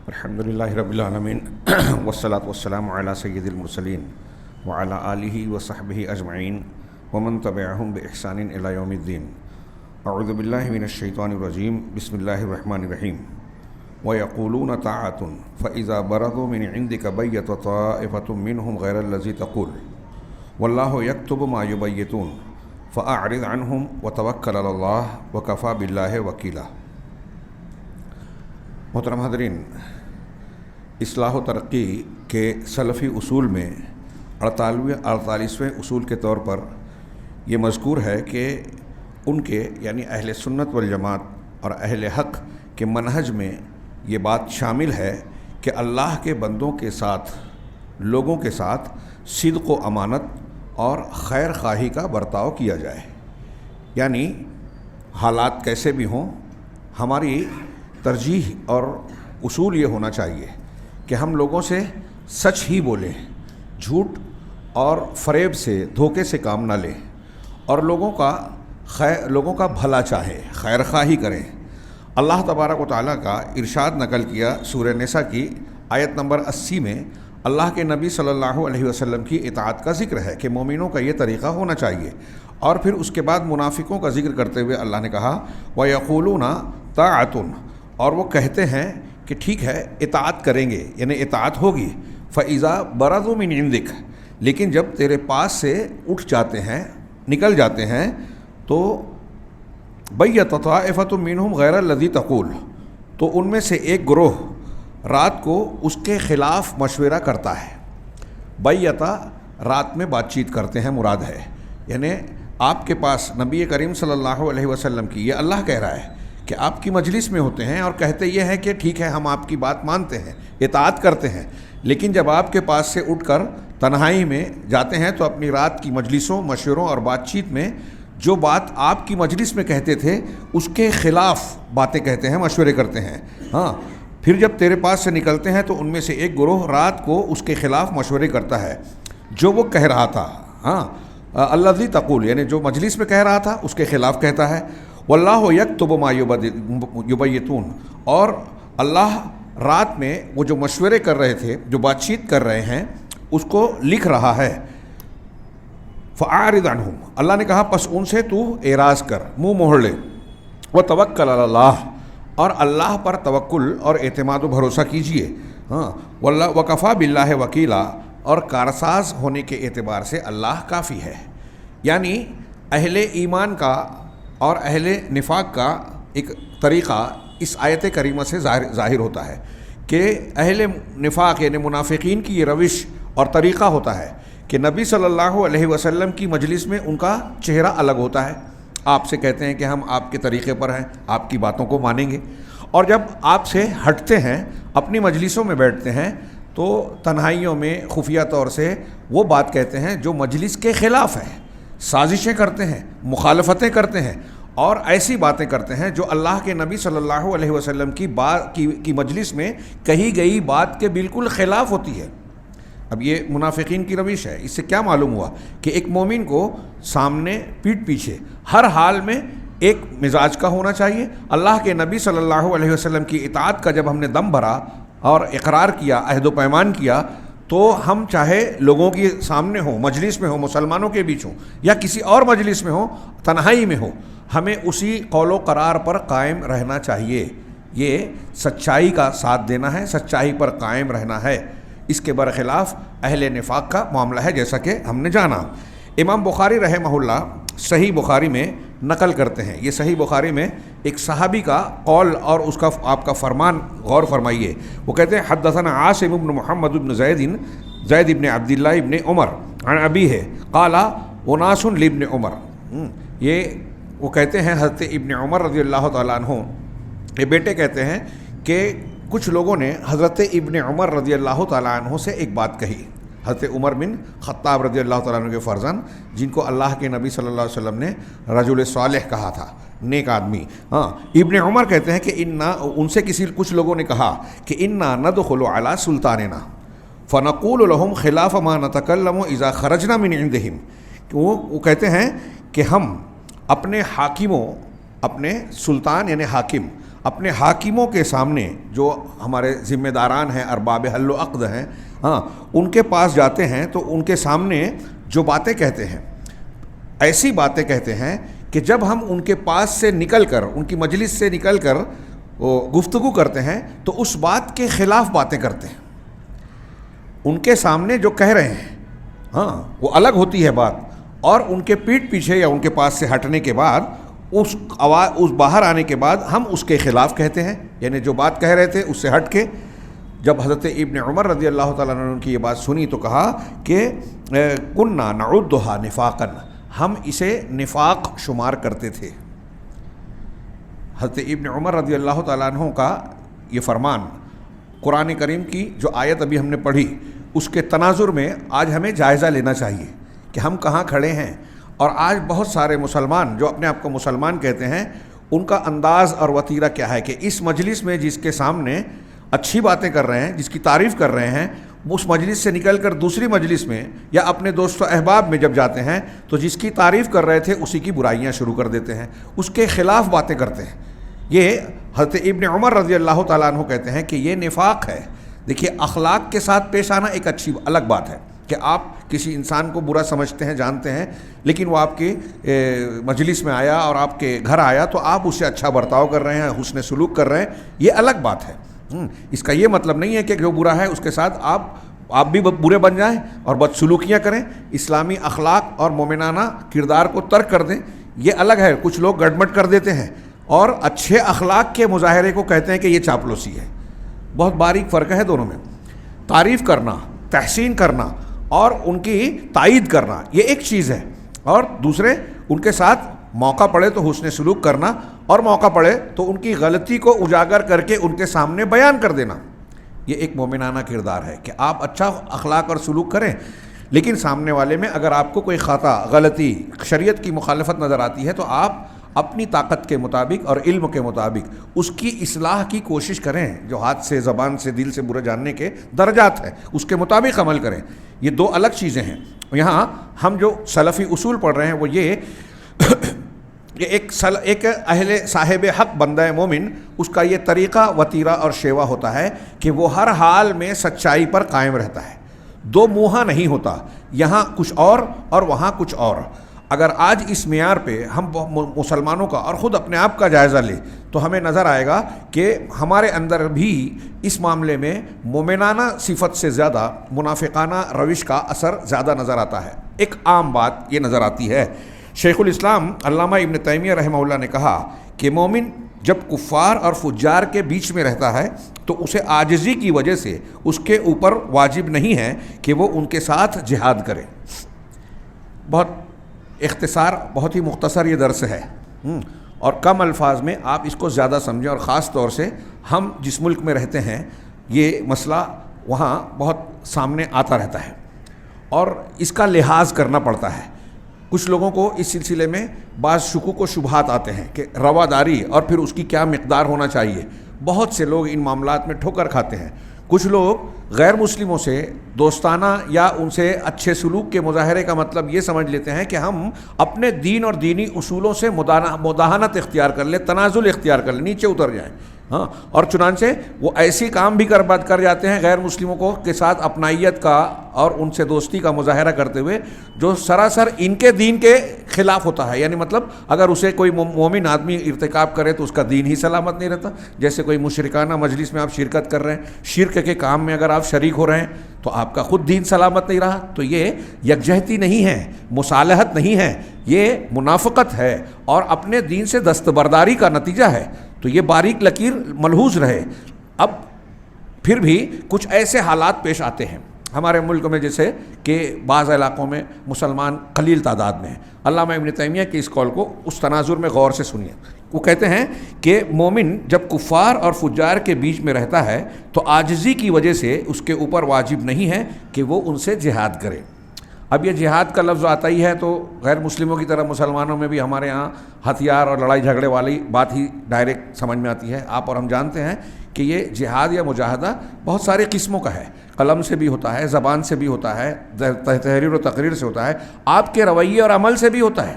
الحمد للہ رب العالمین والصلاة والسلام علی سید المرسلین وعلی آلہ وصحبہ اجمعین ومن تبعہم بإحسان الی یوم الدین. اعوذ باللہ من الشیطان الرجیم. بسم اللہ الرحمن الرحیم. وَيَقُولُونَ طَاعَةٌ فَإِذَا بَرَزُوا مِنْ عِنْدِكَ بَيَّتَ طَائِفَةٌ مِّنْهُمْ غَيْرَ الَّذِي تَقُولُ وَاللَّهُ يَكْتُبُ مَا يُبَيِّتُونَ فَأَعْرِضْ عَنْهُمْ وَتَوَكَّلْ عَلَى اللَّهِ وَكَفَى بِاللَّهِ وَكِيلًا. محترم حاضرین، اصلاح و ترقی کے سلفی اصول میں 48ویں اصول کے طور پر یہ مذکور ہے کہ ان کے یعنی اہل سنت والجماعت اور اہل حق کے منہج میں یہ بات شامل ہے کہ اللہ کے بندوں کے ساتھ، لوگوں کے ساتھ صدق و امانت اور خیر خواہی کا برتاؤ کیا جائے. یعنی حالات کیسے بھی ہوں، ہماری ترجیح اور اصول یہ ہونا چاہیے کہ ہم لوگوں سے سچ ہی بولیں، جھوٹ اور فریب سے، دھوکے سے کام نہ لیں، اور لوگوں کا بھلا چاہیں، خیر خواہی کریں. اللہ تبارک و تعالیٰ کا ارشاد نقل کیا سورہ نساء کی آیت نمبر 80 میں. اللہ کے نبی صلی اللہ علیہ وسلم کی اطاعت کا ذکر ہے کہ مومنوں کا یہ طریقہ ہونا چاہیے، اور پھر اس کے بعد منافقوں کا ذکر کرتے ہوئے اللہ نے کہا وَيَقُولُونَ طَاعَةٌ، اور وہ کہتے ہیں کہ ٹھیک ہے اطاعت کریں گے، یعنی اطاعت ہوگی. فَإِذَا بَرَزُوا مِنْ عِنْدِكَ، لیکن جب تیرے پاس سے اٹھ جاتے ہیں، نکل جاتے ہیں، تو بَيَّتَ طَائِفَةٌ مِّنْهُمْ غَيْرَ الَّذِي تَقُولُ، تو ان میں سے ایک گروہ رات کو اس کے خلاف مشورہ کرتا ہے. بیّتا رات میں بات چیت کرتے ہیں مراد ہے، یعنی آپ کے پاس نبی کریم صلی اللہ علیہ وسلم کی، یہ اللہ کہہ رہا ہے کہ آپ کی مجلس میں ہوتے ہیں اور کہتے یہ ہے کہ ٹھیک ہے ہم آپ کی بات مانتے ہیں، اطاعت کرتے ہیں، لیکن جب آپ کے پاس سے اٹھ کر تنہائی میں جاتے ہیں تو اپنی رات کی مجلسوں، مشوروں اور بات چیت میں جو بات آپ کی مجلس میں کہتے تھے اس کے خلاف باتیں کہتے ہیں، مشورے کرتے ہیں. ہاں، پھر جب تیرے پاس سے نکلتے ہیں تو ان میں سے ایک گروہ رات کو اس کے خلاف مشورے کرتا ہے جو وہ کہہ رہا تھا. ہاں، الذی تقول، یعنی جو مجلس میں کہہ رہا تھا اس کے خلاف کہتا ہے. واللہ یکتب ما یبیتون، اور اللہ رات میں وہ جو مشورے کر رہے تھے، جو بات چیت کر رہے ہیں، اس کو لکھ رہا ہے. فاعرض عنہم، اللہ نے کہا پس ان سے تو اعراض کر، منہ موڑ لے. وتوکل علی اللہ، اور اللہ پر توکل اور اعتماد و بھروسہ کیجیے. ہاں، واللہ وکفیٰ باللہ وکیلا، اور کارساز ہونے کے اعتبار سے اللہ کافی ہے. یعنی اہل ایمان کا اور اہل نفاق کا ایک طریقہ اس آیت کریمہ سے ظاہر ہوتا ہے کہ اہل نفاق یعنی منافقین کی یہ روش اور طریقہ ہوتا ہے کہ نبی صلی اللہ علیہ وسلم کی مجلس میں ان کا چہرہ الگ ہوتا ہے. آپ سے کہتے ہیں کہ ہم آپ کے طریقے پر ہیں، آپ کی باتوں کو مانیں گے، اور جب آپ سے ہٹتے ہیں، اپنی مجلسوں میں بیٹھتے ہیں، تو تنہائیوں میں خفیہ طور سے وہ بات کہتے ہیں جو مجلس کے خلاف ہے، سازشیں کرتے ہیں، مخالفتیں کرتے ہیں، اور ایسی باتیں کرتے ہیں جو اللہ کے نبی صلی اللہ علیہ وسلم کی مجلس میں کہی گئی بات کے بالکل خلاف ہوتی ہے. اب یہ منافقین کی روش ہے. اس سے کیا معلوم ہوا کہ ایک مومن کو سامنے پیٹھ پیچھے ہر حال میں ایک مزاج کا ہونا چاہیے. اللہ کے نبی صلی اللہ علیہ وسلم کی اطاعت کا جب ہم نے دم بھرا اور اقرار کیا، عہد و پیمان کیا، تو ہم چاہے لوگوں کے سامنے ہوں، مجلس میں ہوں، مسلمانوں کے بیچ ہوں، یا کسی اور مجلس میں ہوں، تنہائی میں ہوں، ہمیں اسی قول و قرار پر قائم رہنا چاہیے. یہ سچائی کا ساتھ دینا ہے، سچائی پر قائم رہنا ہے. اس کے برخلاف اہل نفاق کا معاملہ ہے، جیسا کہ ہم نے جانا. امام بخاری رحمہ اللہ صحیح بخاری میں نقل کرتے ہیں. یہ صحیح بخاری میں ایک صحابی کا قول اور اس کا آپ کا فرمان غور فرمائیے. وہ کہتے ہیں حدثنا عاصم بن محمد بن زید بن عبداللہ ابن عمر عن ابیہ قال اناس لابن عمر. یہ وہ کہتے ہیں حضرت ابن عمر رضی اللہ تعالیٰ عنہ یہ بیٹے کہتے ہیں کہ کچھ لوگوں نے حضرت ابن عمر رضی اللہ تعالیٰ عنہ سے ایک بات کہی. حضرت عمر بن خطاب رضی اللہ تعالیٰ عنہ کے فرزند، جن کو اللہ کے نبی صلی اللہ علیہ وسلم نے رجل صالح کہا تھا، نیک آدمی. ہاں، ابن عمر کہتے ہیں کہ ان سے کچھ لوگوں نے کہا کہ انا ندخل علی سلطاننا فنقول لهم خلاف ما نتکلم اذا خرجنا من عندهم. وہ کہتے ہیں کہ ہم اپنے حاکموں، اپنے سلطان یعنی حاکم، اپنے حاکموں کے سامنے جو ہمارے ذمہ داران ہیں، ارباب حل و عقد ہیں، ہاں ان کے پاس جاتے ہیں تو ان کے سامنے جو باتیں کہتے ہیں، ایسی باتیں کہتے ہیں کہ جب ہم ان کے پاس سے نکل کر، ان کی مجلس سے نکل کر وہ گفتگو کرتے ہیں تو اس بات کے خلاف باتیں کرتے ہیں. ان کے سامنے جو کہہ رہے ہیں ہاں وہ الگ ہوتی ہے بات، اور ان کے پیٹھ پیچھے یا ان کے پاس سے ہٹنے کے بعد اس باہر آنے کے بعد ہم اس کے خلاف کہتے ہیں. یعنی جو بات کہہ رہے تھے اس سے ہٹ کے. جب حضرت ابن عمر رضی اللہ تعالیٰ عنہ کی یہ بات سنی تو کہا کہ کننا نعدھا نفاقا، ہم اسے نفاق شمار کرتے تھے. حضرت ابن عمر رضی اللہ تعالیٰ عنہ کا یہ فرمان قرآن کریم کی جو آیت ابھی ہم نے پڑھی اس کے تناظر میں آج ہمیں جائزہ لینا چاہیے کہ ہم کہاں کھڑے ہیں. اور آج بہت سارے مسلمان جو اپنے آپ کو مسلمان کہتے ہیں ان کا انداز اور وتیرہ کیا ہے کہ اس مجلس میں جس کے سامنے اچھی باتیں کر رہے ہیں، جس کی تعریف کر رہے ہیں، اس مجلس سے نکل کر دوسری مجلس میں یا اپنے دوست و احباب میں جب جاتے ہیں تو جس کی تعریف کر رہے تھے اسی کی برائیاں شروع کر دیتے ہیں، اس کے خلاف باتیں کرتے ہیں. یہ حضرت ابن عمر رضی اللہ تعالیٰ عنہ کہتے ہیں کہ یہ نفاق ہے. دیکھیے اخلاق کے ساتھ پیش آنا ایک اچھی الگ بات ہے کہ آپ کسی انسان کو برا سمجھتے ہیں، جانتے ہیں، لیکن وہ آپ کی مجلس میں آیا اور آپ کے گھر آیا تو آپ اس سے اچھا برتاؤ کر رہے ہیں، حسن سلوک کر رہے ہیں، یہ الگ بات ہے. اس کا یہ مطلب نہیں ہے کہ جو برا ہے اس کے ساتھ آپ بھی برے بن جائیں اور بدسلوکیاں کریں، اسلامی اخلاق اور مومنانہ کردار کو ترک کر دیں، یہ الگ ہے. کچھ لوگ گڑبڑ کر دیتے ہیں اور اچھے اخلاق کے مظاہرے کو کہتے ہیں کہ یہ چاپلوسی ہے. بہت باریک فرق ہے دونوں میں. تعریف کرنا، تحسین کرنا اور ان کی تائید کرنا یہ ایک چیز ہے، اور دوسرے ان کے ساتھ موقع پڑے تو حسن سلوک کرنا اور موقع پڑے تو ان کی غلطی کو اجاگر کر کے ان کے سامنے بیان کر دینا. یہ ایک مومنانہ کردار ہے کہ آپ اچھا اخلاق اور سلوک کریں، لیکن سامنے والے میں اگر آپ کو کوئی خطا، غلطی، شریعت کی مخالفت نظر آتی ہے تو آپ اپنی طاقت کے مطابق اور علم کے مطابق اس کی اصلاح کی کوشش کریں. جو ہاتھ سے، زبان سے، دل سے برا جاننے کے درجات ہیں اس کے مطابق عمل کریں. یہ دو الگ چیزیں ہیں. یہاں ہم جو سلفی اصول پڑھ رہے ہیں وہ یہ ایک اہل صاحب حق بندہ مومن، اس کا یہ طریقہ، وتیرہ اور شیوا ہوتا ہے کہ وہ ہر حال میں سچائی پر قائم رہتا ہے، دو منہا نہیں ہوتا، یہاں کچھ اور وہاں کچھ اور. اگر آج اس معیار پہ ہم مسلمانوں کا اور خود اپنے آپ کا جائزہ لیں تو ہمیں نظر آئے گا کہ ہمارے اندر بھی اس معاملے میں مومنانہ صفت سے زیادہ منافقانہ روش کا اثر زیادہ نظر آتا ہے. ایک عام بات یہ نظر آتی ہے، شیخ الاسلام علامہ ابن تیمیہ رحمہ اللہ نے کہا کہ مومن جب کفار اور فجار کے بیچ میں رہتا ہے تو اسے عاجزی کی وجہ سے اس کے اوپر واجب نہیں ہے کہ وہ ان کے ساتھ جہاد کرے. بہت اختصار، بہت ہی مختصر یہ درس ہے، اور کم الفاظ میں آپ اس کو زیادہ سمجھیں. اور خاص طور سے ہم جس ملک میں رہتے ہیں یہ مسئلہ وہاں بہت سامنے آتا رہتا ہے اور اس کا لحاظ کرنا پڑتا ہے. کچھ لوگوں کو اس سلسلے میں بعض شکوک و شبہات آتے ہیں کہ رواداری اور پھر اس کی کیا مقدار ہونا چاہیے. بہت سے لوگ ان معاملات میں ٹھوکر کھاتے ہیں. کچھ لوگ غیر مسلموں سے دوستانہ یا ان سے اچھے سلوک کے مظاہرے کا مطلب یہ سمجھ لیتے ہیں کہ ہم اپنے دین اور دینی اصولوں سے مداہنت اختیار کر لیں، تنازل اختیار کر لیں، نیچے اتر جائیں. اور چنانچہ وہ ایسی کام بھی کر جاتے ہیں غیر مسلموں کے ساتھ اپنائیت کا اور ان سے دوستی کا مظاہرہ کرتے ہوئے جو سراسر ان کے دین کے خلاف ہوتا ہے. یعنی مطلب اگر اسے کوئی مومن آدمی ارتکاب کرے تو اس کا دین ہی سلامت نہیں رہتا. جیسے کوئی مشرکانہ مجلس میں آپ شرکت کر رہے ہیں، شرک کے کام میں اگر آپ شریک ہو رہے ہیں تو آپ کا خود دین سلامت نہیں رہا. تو یہ یکجہتی نہیں ہے، مصالحت نہیں ہے، یہ منافقت ہے اور اپنے دین سے دستبرداری کا نتیجہ ہے. تو یہ باریک لکیر ملحوظ رہے. اب پھر بھی کچھ ایسے حالات پیش آتے ہیں ہمارے ملک میں جیسے کہ بعض علاقوں میں مسلمان قلیل تعداد میں ہیں. علامہ ابن تیمیہ کی اس قول کو اس تناظر میں غور سے سنیے. وہ کہتے ہیں کہ مومن جب کفار اور فجار کے بیچ میں رہتا ہے تو عاجزی کی وجہ سے اس کے اوپر واجب نہیں ہے کہ وہ ان سے جہاد کرے. اب یہ جہاد کا لفظ آتا ہی ہے تو غیر مسلموں کی طرح مسلمانوں میں بھی ہمارے ہاں ہتھیار اور لڑائی جھگڑے والی بات ہی ڈائریکٹ سمجھ میں آتی ہے. آپ اور ہم جانتے ہیں کہ یہ جہاد یا مجاہدہ بہت سارے قسموں کا ہے. قلم سے بھی ہوتا ہے، زبان سے بھی ہوتا ہے، تحریر و تقریر سے ہوتا ہے، آپ کے رویے اور عمل سے بھی ہوتا ہے.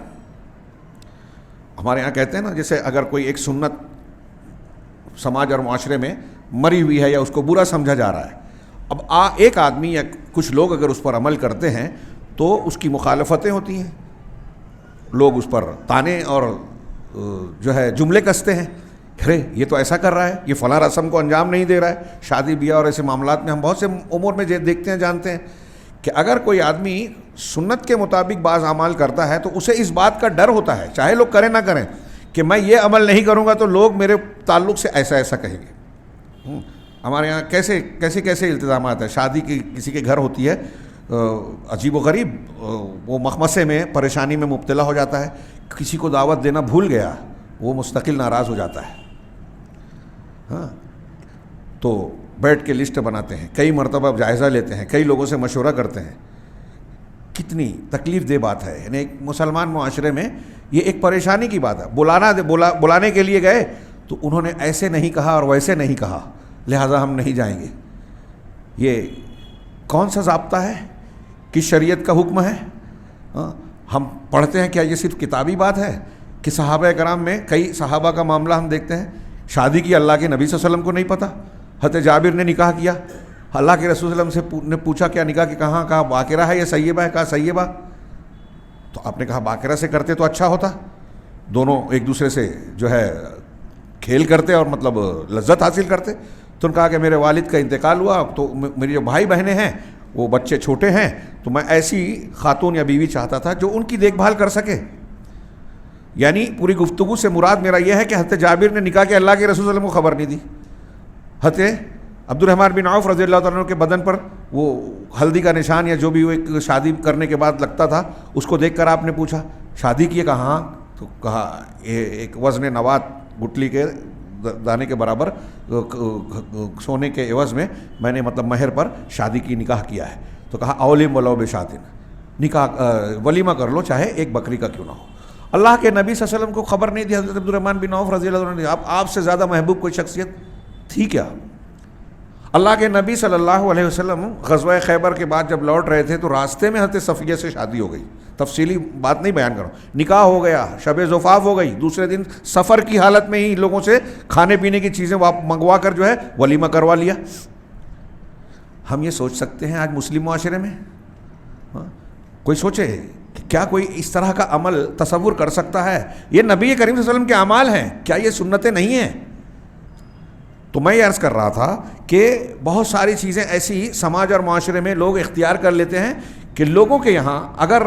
ہمارے ہاں کہتے ہیں نا جیسے اگر کوئی ایک سنت سماج اور معاشرے میں مری ہوئی ہے یا اس کو برا سمجھا جا رہا ہے. اب ایک آدمی یا کچھ لوگ اگر اس پر عمل کرتے ہیں تو اس کی مخالفتیں ہوتی ہیں, لوگ اس پر طعنے اور جو ہے جملے کستے ہیں, ارے یہ تو ایسا کر رہا ہے, یہ فلاں رسم کو انجام نہیں دے رہا ہے. شادی بیاہ اور ایسے معاملات میں ہم بہت سے امور میں دیکھتے ہیں, جانتے ہیں کہ اگر کوئی آدمی سنت کے مطابق بعض اعمال کرتا ہے تو اسے اس بات کا ڈر ہوتا ہے, چاہے لوگ کریں نہ کریں, کہ میں یہ عمل نہیں کروں گا تو لوگ میرے تعلق سے ایسا ایسا کہیں گے. ہمارے یہاں کیسے التزامات ہیں. شادی کی کسی کے گھر ہوتی ہے, عجیب و غریب وہ مخمصے میں پریشانی میں مبتلا ہو جاتا ہے, کسی کو دعوت دینا بھول گیا, وہ مستقل ناراض ہو جاتا ہے. ہاں, تو بیٹھ کے لسٹ بناتے ہیں, کئی مرتبہ جائزہ لیتے ہیں, کئی لوگوں سے مشورہ کرتے ہیں. کتنی تکلیف دہ بات ہے. یعنی ایک مسلمان معاشرے میں یہ ایک پریشانی کی بات ہے. بلانے کے لیے گئے تو انہوں نے ایسے نہیں کہا اور ویسے نہیں کہا, لہٰذا ہم نہیں جائیں گے. یہ کون سا ضابطہ ہے, کس شریعت کا حکم ہے؟ ہم پڑھتے ہیں کیا یہ صرف کتابی بات ہے کہ صحابہ کرام میں کئی صحابہ کا معاملہ ہم دیکھتے ہیں, شادی کی اللہ کے نبی صلی اللہ علیہ وسلم کو نہیں پتہ. حضرت جابر نے نکاح کیا, اللہ کے رسول صلی اللہ علیہ وسلم سے نے پوچھا کیا نکاح کہ کہا باقرہ ہے یا سیبہ ہے, کہا سیبہ. تو آپ نے کہا باقرہ سے کرتے تو اچھا ہوتا, دونوں ایک دوسرے سے جو ہے کھیل کرتے اور مطلب لذت حاصل کرتے. تو انہوں نے کہا کہ میرے والد کا انتقال ہوا, تو میری جو بھائی بہنیں ہیں وہ بچے چھوٹے ہیں, تو میں ایسی خاتون یا بیوی چاہتا تھا جو ان کی دیکھ بھال کر سکے. یعنی پوری گفتگو سے مراد میرا یہ ہے کہ حضرت جابر نے نکاح کے اللہ کے رسول صلی اللہ علیہ وسلم کو خبر نہیں دی. حضرت عبد الرحمن بن عوف رضی اللہ تعالیٰ عنہ کے بدن پر وہ ہلدی کا نشان یا جو بھی وہ ایک شادی کرنے کے بعد لگتا تھا, اس کو دیکھ کر آپ نے پوچھا شادی کی ہے, کہا ہاں. تو کہا ایک وزن نوات گٹلی کے دانے کے برابر سونے کے عوض میں نے مطلب مہر پر شادی کی, نکاح کیا ہے. تو کہا اولم ولو بشاتن, نکاح ولیمہ کر لو چاہے ایک بکری کا کیوں نہ ہو. اللہ کے نبی صلی اللہ علیہ وسلم کو خبر نہیں دی. حضرت عبد الرحمن بن عوف رضی اللہ عنہ, آپ سے زیادہ محبوب کوئی شخصیت تھی کیا؟ اللہ کے نبی صلی اللہ علیہ وسلم غزوہ خیبر کے بعد جب لوٹ رہے تھے تو راستے میں حضرت صفیہ سے شادی ہو گئی. تفصیلی بات نہیں بیان کروں, نکاح ہو گیا, شب زفاف ہو گئی, دوسرے دن سفر کی حالت میں ہی لوگوں سے کھانے پینے کی چیزیں منگوا کر جو ہے ولیمہ کروا لیا. ہم یہ سوچ سکتے ہیں آج مسلم معاشرے میں؟ کوئی سوچے کہ کیا کوئی اس طرح کا عمل تصور کر سکتا ہے؟ یہ نبی کریم صلی اللہ علیہ وسلم کے اعمال ہیں, کیا یہ سنتیں نہیں ہیں؟ تو میں یہ عرض کر رہا تھا کہ بہت ساری چیزیں ایسی سماج اور معاشرے میں لوگ اختیار کر لیتے ہیں کہ لوگوں کے یہاں اگر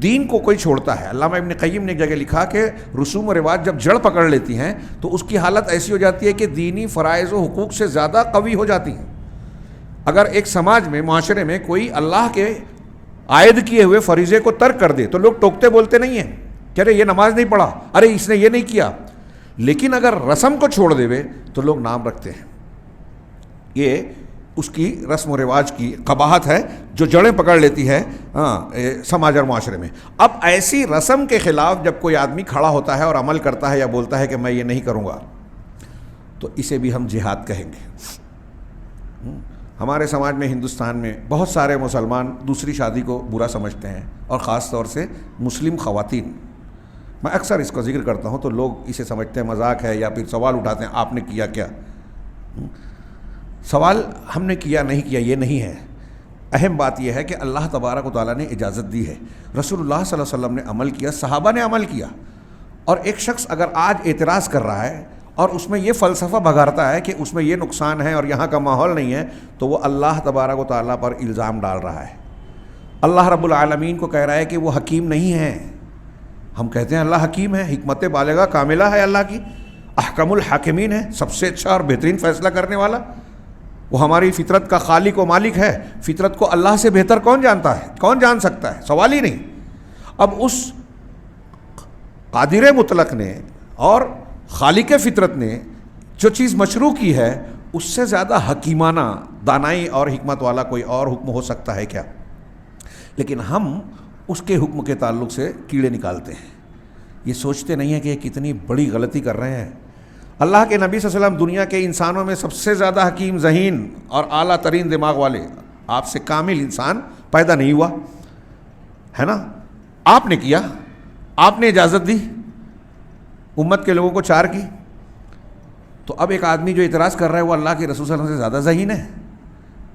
دین کو کوئی چھوڑتا ہے, علامہ ابن قیم نے ایک جگہ لکھا کہ رسوم و رواج جب جڑ پکڑ لیتی ہیں تو اس کی حالت ایسی ہو جاتی ہے کہ دینی فرائض و حقوق سے زیادہ قوی ہو جاتی ہیں. اگر ایک سماج میں معاشرے میں کوئی اللہ کے عائد کیے ہوئے فریضے کو ترک کر دے تو لوگ ٹوکتے بولتے نہیں ہیں کہ ارے یہ نماز نہیں پڑھا, ارے اس نے یہ نہیں کیا. لیکن اگر رسم کو چھوڑ دے تو لوگ نام رکھتے ہیں. یہ اس کی رسم و رواج کی قباحت ہے جو جڑیں پکڑ لیتی ہے سماج اور معاشرے میں. اب ایسی رسم کے خلاف جب کوئی آدمی کھڑا ہوتا ہے اور عمل کرتا ہے یا بولتا ہے کہ میں یہ نہیں کروں گا, تو اسے بھی ہم جہاد کہیں گے. ہمارے سماج میں, ہندوستان میں بہت سارے مسلمان دوسری شادی کو برا سمجھتے ہیں, اور خاص طور سے مسلم خواتین. میں اکثر اس کو ذکر کرتا ہوں تو لوگ اسے سمجھتے ہیں مذاق ہے یا پھر سوال اٹھاتے ہیں آپ نے کیا کیا. سوال ہم نے کیا نہیں کیا یہ نہیں ہے, اہم بات یہ ہے کہ اللہ تبارک و تعالیٰ نے اجازت دی ہے, رسول اللہ صلی اللہ علیہ وسلم نے عمل کیا, صحابہ نے عمل کیا. اور ایک شخص اگر آج اعتراض کر رہا ہے اور اس میں یہ فلسفہ بگارتا ہے کہ اس میں یہ نقصان ہے اور یہاں کا ماحول نہیں ہے, تو وہ اللہ تبارک و تعالیٰ پر الزام ڈال رہا ہے. اللہ رب العالمین کو کہہ رہا ہے کہ وہ حکیم نہیں ہے. ہم کہتے ہیں اللہ حکیم ہے, حکمت بالغہ کاملہ ہے اللہ کی, احکم الحاکمین ہے, سب سے اچھا اور بہترین فیصلہ کرنے والا. وہ ہماری فطرت کا خالق و مالک ہے. فطرت کو اللہ سے بہتر کون جانتا ہے, کون جان سکتا ہے؟ سوال ہی نہیں. اب اس قادر مطلق نے اور خالق فطرت نے جو چیز مشروع کی ہے, اس سے زیادہ حکیمانہ, دانائی اور حکمت والا کوئی اور حکم ہو سکتا ہے کیا؟ لیکن ہم اس کے حکم کے تعلق سے کیڑے نکالتے ہیں. یہ سوچتے نہیں ہیں کہ یہ کتنی بڑی غلطی کر رہے ہیں. اللہ کے نبی صلی اللہ علیہ وسلم دنیا کے انسانوں میں سب سے زیادہ حکیم, ذہین اور اعلیٰ ترین دماغ والے, آپ سے کامل انسان پیدا نہیں ہوا ہے نا. آپ نے کیا, آپ نے اجازت دی, امت کے لوگوں کو چار کی. تو اب ایک آدمی جو اعتراض کر رہا ہے وہ اللہ کے رسول صلی اللہ علیہ وسلم سے زیادہ ذہین ہے،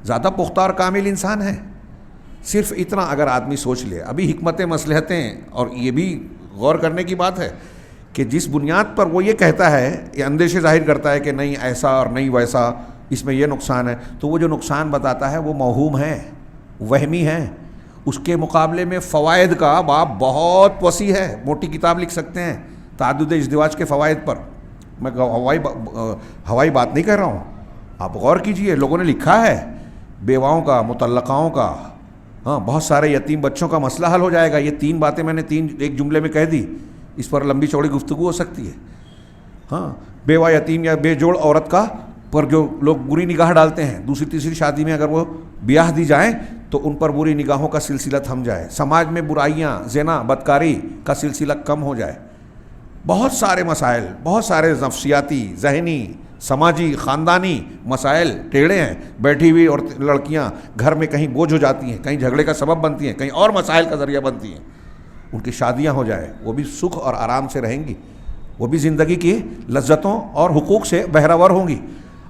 زیادہ پختہ اور کامل انسان ہے. صرف اتنا اگر آدمی سوچ لے. ابھی حکمتیں مصلحتیں، اور یہ بھی غور کرنے کی بات ہے کہ جس بنیاد پر وہ یہ کہتا ہے، یہ اندیشے ظاہر کرتا ہے کہ نہیں ایسا اور نہیں ویسا، اس میں یہ نقصان ہے، تو وہ جو نقصان بتاتا ہے وہ موہوم ہے، وہمی ہے. اس کے مقابلے میں فوائد کا باب بہت وسیع ہے. موٹی کتاب لکھ سکتے ہیں تعدد ازدواج کے فوائد پر. میں ہوائی بات نہیں کر رہا ہوں، آپ غور کیجئے. لوگوں نے لکھا ہے بیواؤں کا، مطلقاؤں کا، ہاں بہت سارے یتیم بچوں کا مسئلہ حل ہو جائے گا. یہ 3 باتیں میں نے ایک جملے میں کہہ دی، اس پر لمبی چوڑی گفتگو ہو سکتی ہے. ہاں بیوہ، یتیم یا بے جوڑ عورت کا پر جو لوگ بری نگاہ ڈالتے ہیں، دوسری تیسری شادی میں اگر وہ بیاہ دی جائیں تو ان پر بری نگاہوں کا سلسلہ تھم جائے، سماج میں برائیاں، زنا، بدکاری کا سلسلہ کم ہو جائے. بہت سارے مسائل، بہت سارے نفسیاتی، ذہنی، سماجی، خاندانی مسائل ٹیڑھے ہیں. بیٹھی ہوئی اور لڑکیاں گھر میں کہیں بوجھ ہو جاتی ہیں، کہیں جھگڑے کا سبب بنتی ہیں، کہیں اور مسائل کا ذریعہ بنتی ہیں. ان کی شادیاں ہو جائیں، وہ بھی سکھ اور آرام سے رہیں گی، وہ بھی زندگی کی لذتوں اور حقوق سے بہرہور ہوں گی.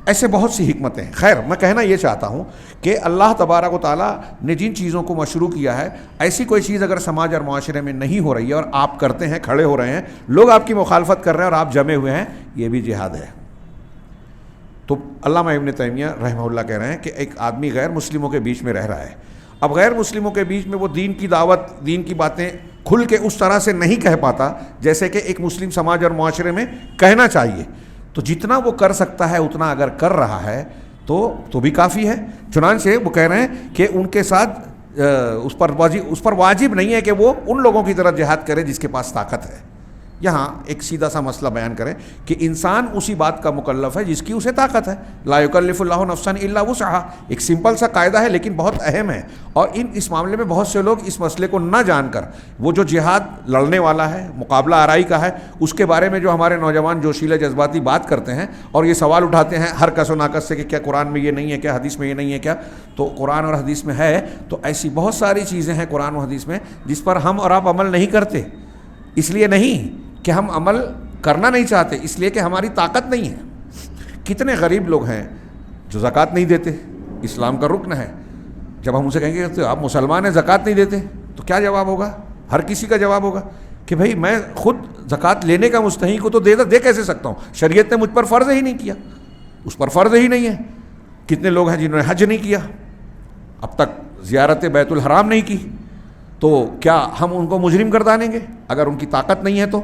ایسے بہت سی حکمتیں ہیں. خیر، میں کہنا یہ چاہتا ہوں کہ اللہ تبارک و تعالیٰ نے جن چیزوں کو مشروع کیا ہے، ایسی کوئی چیز اگر سماج اور معاشرے میں نہیں ہو رہی ہے اور آپ کرتے ہیں، کھڑے ہو رہے ہیں، لوگ آپ کی مخالفت کر رہے ہیں اور آپ جمے ہوئے ہیں، یہ بھی جہاد ہے. تو علامہ ابن تیمیہ رحمہ اللہ کہہ رہے ہیں کہ ایک آدمی غیر مسلموں کے بیچ میں رہ رہا ہے. اب غیر مسلموں کے بیچ میں وہ دین کی دعوت، دین کی باتیں کھل کے اس طرح سے نہیں کہہ پاتا جیسے کہ ایک مسلم سماج اور معاشرے میں کہنا چاہیے. تو جتنا وہ کر سکتا ہے اتنا اگر کر رہا ہے تو بھی کافی ہے. چنانچہ وہ کہہ رہے ہیں کہ ان کے ساتھ اس پر واجب نہیں ہے کہ وہ ان لوگوں کی طرح جہاد کرے جس کے پاس طاقت ہے. یہاں ایک سیدھا سا مسئلہ بیان کریں کہ انسان اسی بات کا مکلف ہے جس کی اسے طاقت ہے. لا یکلف اللہ نفسا الا وسعها، ایک سمپل سا قاعدہ ہے لیکن بہت اہم ہے. اور اس معاملے میں بہت سے لوگ اس مسئلے کو نہ جان کر وہ جو جہاد لڑنے والا ہے، مقابلہ آرائی کا ہے، اس کے بارے میں جو ہمارے نوجوان جوشیلے جذباتی بات کرتے ہیں اور یہ سوال اٹھاتے ہیں ہر کس و ناکس سے کہ کیا قرآن میں یہ نہیں ہے، کیا حدیث میں یہ نہیں ہے، کیا تو قرآن اور حدیث میں ہے. تو ایسی بہت ساری چیزیں ہیں قرآن و حدیث میں جس پر ہم اور آپ عمل نہیں کرتے. اس لیے نہیں کہ ہم عمل کرنا نہیں چاہتے، اس لیے کہ ہماری طاقت نہیں ہے. کتنے غریب لوگ ہیں جو زکوٰۃ نہیں دیتے، اسلام کا رکن ہے. جب ہم ان سے کہیں گے کہ آپ مسلمان ہیں زکوٰۃ نہیں دیتے، تو کیا جواب ہوگا؟ ہر کسی کا جواب ہوگا کہ بھائی میں خود زکوٰۃ لینے کا مستحق ہوں تو دے کیسے سکتا ہوں؟ شریعت نے مجھ پر فرض ہی نہیں کیا، اس پر فرض ہی نہیں ہے. کتنے لوگ ہیں جنہوں نے حج نہیں کیا، اب تک زیارت بیت الحرام نہیں کی، تو کیا ہم ان کو مجرم گردانیں گے اگر ان کی طاقت نہیں ہے؟ تو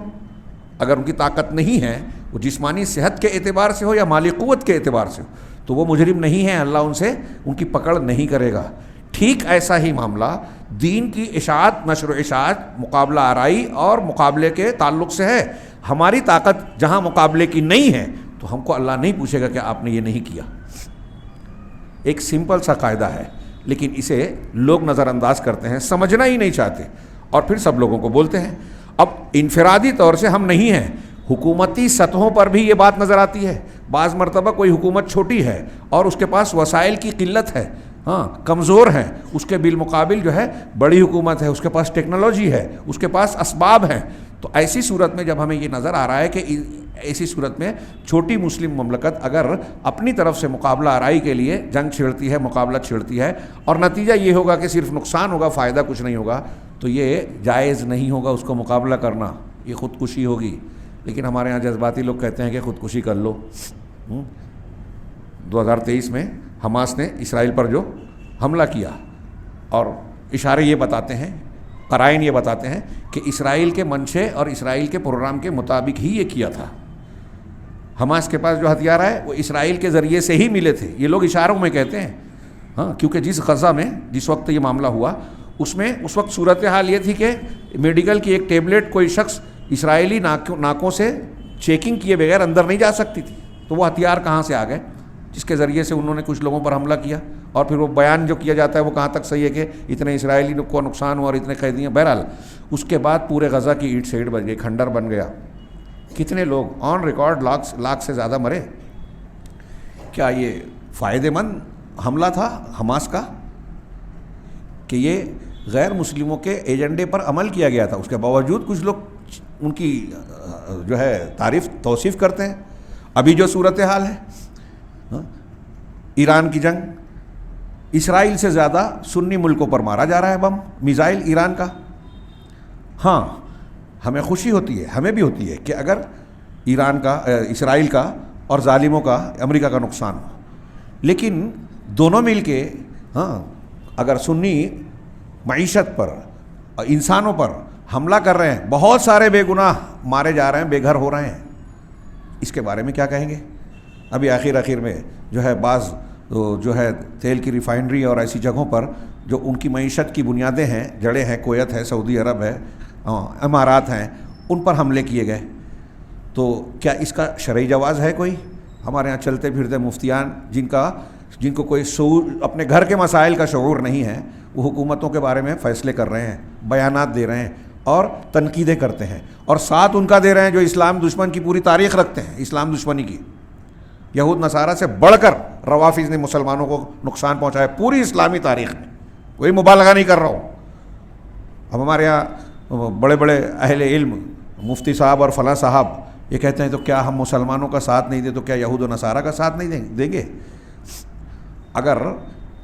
اگر ان کی طاقت نہیں ہے، وہ جسمانی صحت کے اعتبار سے ہو یا مالی قوت کے اعتبار سے ہو، تو وہ مجرم نہیں ہیں، اللہ ان کی پکڑ نہیں کرے گا. ٹھیک ایسا ہی معاملہ دین کی اشاعت، نشر و اشاعت، مقابلہ آرائی اور مقابلے کے تعلق سے ہے. ہماری طاقت جہاں مقابلے کی نہیں ہے تو ہم کو اللہ نہیں پوچھے گا کہ آپ نے یہ نہیں کیا. ایک سمپل سا قاعدہ ہے لیکن اسے لوگ نظر انداز کرتے ہیں، سمجھنا ہی نہیں چاہتے اور پھر سب لوگوں کو بولتے ہیں. اب انفرادی طور سے ہم نہیں ہیں، حکومتی سطحوں پر بھی یہ بات نظر آتی ہے. بعض مرتبہ کوئی حکومت چھوٹی ہے اور اس کے پاس وسائل کی قلت ہے، کمزور ہیں، اس کے بالمقابل جو ہے بڑی حکومت ہے، اس کے پاس ٹیکنالوجی ہے، اس کے پاس اسباب ہیں. تو ایسی صورت میں جب ہمیں یہ نظر آ رہا ہے کہ ایسی صورت میں چھوٹی مسلم مملکت اگر اپنی طرف سے مقابلہ آرائی کے لیے جنگ چھیڑتی ہے، مقابلہ چھیڑتی ہے، اور نتیجہ یہ ہوگا کہ صرف نقصان ہوگا، فائدہ کچھ نہیں ہوگا، تو یہ جائز نہیں ہوگا اس کو مقابلہ کرنا، یہ خودکشی ہوگی. لیکن ہمارے ہاں جذباتی لوگ کہتے ہیں کہ خودکشی کر لو. 2023 میں حماس نے اسرائیل پر جو حملہ کیا، اور اشارے یہ بتاتے ہیں، قرائن یہ بتاتے ہیں کہ اسرائیل کے منشے اور اسرائیل کے پروگرام کے مطابق ہی یہ کیا تھا. حماس کے پاس جو ہتھیار ہے وہ اسرائیل کے ذریعے سے ہی ملے تھے، یہ لوگ اشاروں میں کہتے ہیں. کیونکہ جس غزہ میں جس وقت یہ معاملہ ہوا اس میں اس وقت صورتحال یہ تھی کہ میڈیکل کی ایک ٹیبلٹ کوئی شخص اسرائیلی ناکوں سے چیکنگ کیے بغیر اندر نہیں جا سکتی تھی. تو وہ ہتھیار کہاں سے آ گئے جس کے ذریعے سے انہوں نے کچھ لوگوں پر حملہ کیا؟ اور پھر وہ بیان جو کیا جاتا ہے وہ کہاں تک صحیح ہے کہ اتنے اسرائیلی کو نقصان ہوا اور اتنے قیدی ہیں. بہرحال اس کے بعد پورے غزہ کی اینٹ سے اینٹ بن گئی، کھنڈر بن گیا. کتنے لوگ آن ریکارڈ لاکھ سے زیادہ مرے. کیا یہ فائدہ مند حملہ تھا حماس کا کہ یہ غیر مسلموں کے ایجنڈے پر عمل کیا گیا تھا؟ اس کے باوجود کچھ لوگ ان کی جو ہے تعریف توصیف کرتے ہیں. ابھی جو صورتحال ہے، ایران کی جنگ، اسرائیل سے زیادہ سنی ملکوں پر مارا جا رہا ہے بم، میزائل ایران کا. ہاں ہمیں خوشی ہوتی ہے، ہمیں بھی ہوتی ہے کہ اگر ایران کا، اسرائیل کا اور ظالموں کا، امریکہ کا نقصان ہو، لیکن دونوں مل کے اگر سنی معیشت پر، انسانوں پر حملہ کر رہے ہیں، بہت سارے بے گناہ مارے جا رہے ہیں، بے گھر ہو رہے ہیں، اس کے بارے میں کیا کہیں گے؟ ابھی آخر میں جو ہے بعض جو ہے تیل کی ریفائنری اور ایسی جگہوں پر جو ان کی معیشت کی بنیادیں ہیں، جڑیں ہیں، کویت ہے، سعودی عرب ہے، امارات ہیں، ان پر حملے کیے گئے. تو کیا اس کا شرعی جواز ہے کوئی؟ ہمارے ہاں چلتے پھرتے مفتیان جن کو کوئی شعور، اپنے گھر کے مسائل کا شعور نہیں ہے، وہ حکومتوں کے بارے میں فیصلے کر رہے ہیں، بیانات دے رہے ہیں اور تنقیدیں کرتے ہیں، اور ساتھ ان کا دے رہے ہیں جو اسلام دشمن کی پوری تاریخ رکھتے ہیں، اسلام دشمنی کی. یہود نصارہ سے بڑھ کر روافظ نے مسلمانوں کو نقصان پہنچایا پوری اسلامی تاریخ میں، کوئی مبالغہ نہیں کر رہا ہوں. اب ہمارے یہاں بڑے بڑے اہل علم، مفتی صاحب اور فلاں صاحب یہ کہتے ہیں تو کیا ہم مسلمانوں کا ساتھ نہیں دیں تو کیا یہود و نصارہ کا ساتھ نہیں دیں گے؟ اگر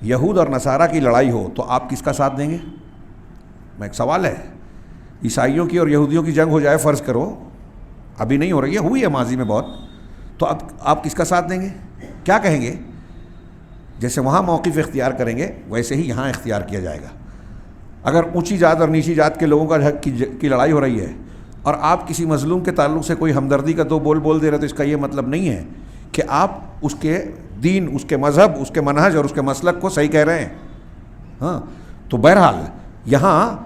یہود اور نصارہ کی لڑائی ہو تو آپ کس کا ساتھ دیں گے؟ میں ایک سوال ہے. عیسائیوں کی اور یہودیوں کی جنگ ہو جائے، فرض کرو، ابھی نہیں ہو رہی ہے، ہوئی ہے ماضی میں بہت، تو اب آپ کس کا ساتھ دیں گے؟ کیا کہیں گے؟ جیسے وہاں موقف اختیار کریں گے ویسے ہی یہاں اختیار کیا جائے گا. اگر اونچی ذات اور نیچی ذات کے لوگوں کی لڑائی ہو رہی ہے اور آپ کسی مظلوم کے تعلق سے کوئی ہمدردی کا دو بول دے رہے تو اس کا یہ مطلب نہیں ہے کہ آپ اس کے دین، اس کے مذہب، اس کے منہج اور اس کے مسلک کو صحیح کہہ رہے ہیں. تو بہرحال یہاں